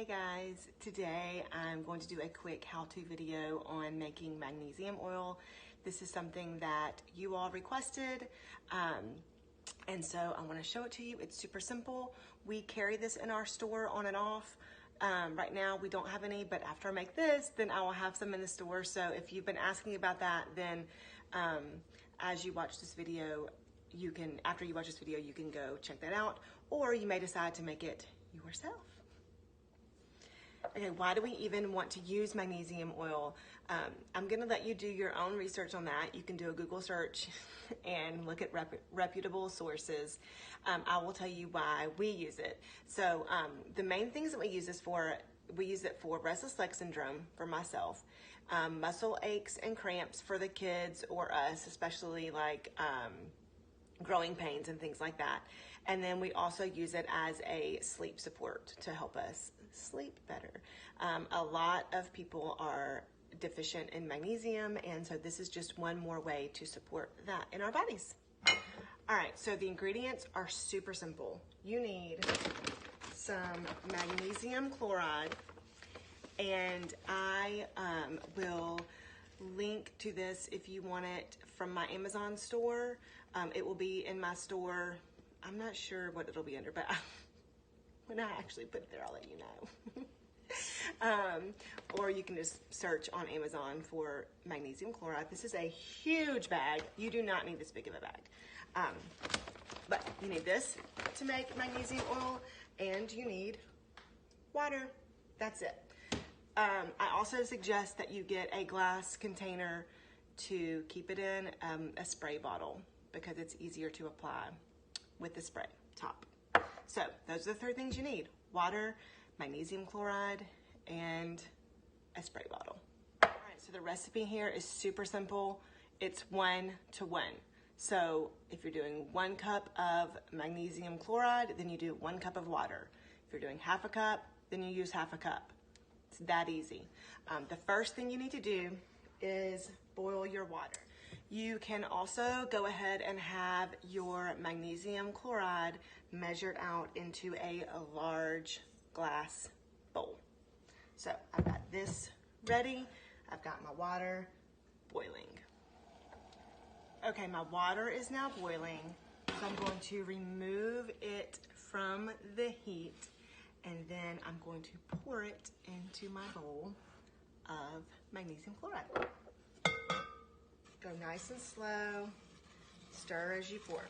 Hey guys, today I'm going to do a quick how-to video on making magnesium oil. This is something that you all requested, and so I want to show it to you. It's super simple. We carry this in our store on and off. Right now we don't have any, but after I make this, then I will have some in the store. So if you've been asking about that, then as you watch this video, after you watch this video, you can go check that out, or you may decide to make it yourself. Okay, why do we even want to use magnesium oil? I'm gonna let you do your own research on that. You can do a Google search and look at reputable sources. I will tell you why we use it. So the main things that we use this for, we use it for restless leg syndrome for myself, muscle aches and cramps for the kids or us, especially like growing pains and things like that. And then we also use it as a sleep support to help us sleep better. A lot of people are deficient in magnesium, and so this is just one more way to support that in our bodies. All right, so the ingredients are super simple. You need some magnesium chloride, and I will link to this if you want it from my Amazon store. It will be in my store. I'm not sure what it'll be under, but when I actually put it there, I'll let you know. Or you can just search on Amazon for magnesium chloride. This is a huge bag. You do not need this big of a bag. But you need this to make magnesium oil, and you need water. That's it. I also suggest that you get a glass container to keep it in, a spray bottle, because it's easier to apply with the spray top. So those are the three things you need: water, magnesium chloride, and a spray bottle. All right, so the recipe here is super simple. It's 1 to 1. So if you're doing 1 cup of magnesium chloride, then you do 1 cup of water. If you're doing half a cup, then you use half a cup. It's that easy. The first thing you need to do is boil your water. You can also go ahead and have your magnesium chloride measured out into a large glass bowl. So I've got this ready. I've got my water boiling. Okay, my water is now boiling, so I'm going to remove it from the heat, and then I'm going to pour it into my bowl of magnesium chloride. Go nice and slow, stir as you pour.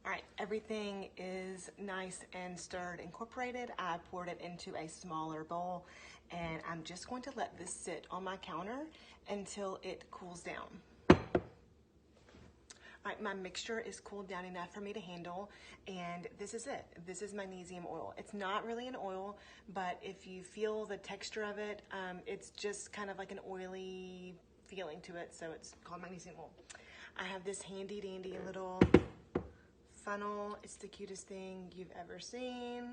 All right, everything is nice and stirred, incorporated. I poured it into a smaller bowl, and I'm just going to let this sit on my counter until it cools down. All right, my mixture is cooled down enough for me to handle, and this is it. This is magnesium oil. It's not really an oil, but if you feel the texture of it, it's just kind of like an oily feeling to it, so it's called magnesium oil. I have this handy dandy little funnel. It's the cutest thing you've ever seen.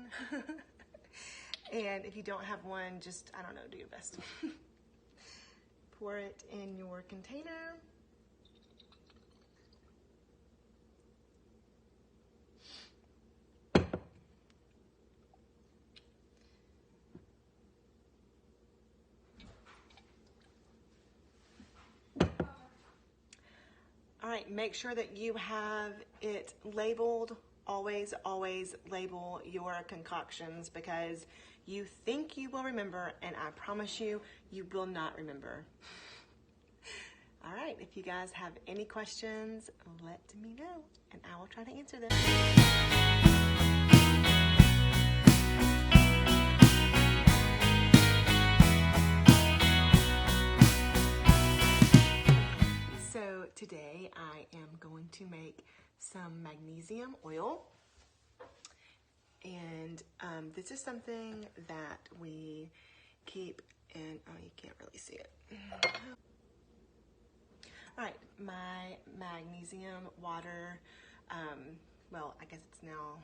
And if you don't have one, just, I don't know, do your best. Pour it in your container. All right, make sure that you have it labeled. Always, always label your concoctions, because you think you will remember, and I promise you, you will not remember. All right, if you guys have any questions, let me know, and I will try to answer them. So today I am going to make some magnesium oil, and this is something that we keep in, oh, you can't really see it. All right, my magnesium water, well, I guess it's now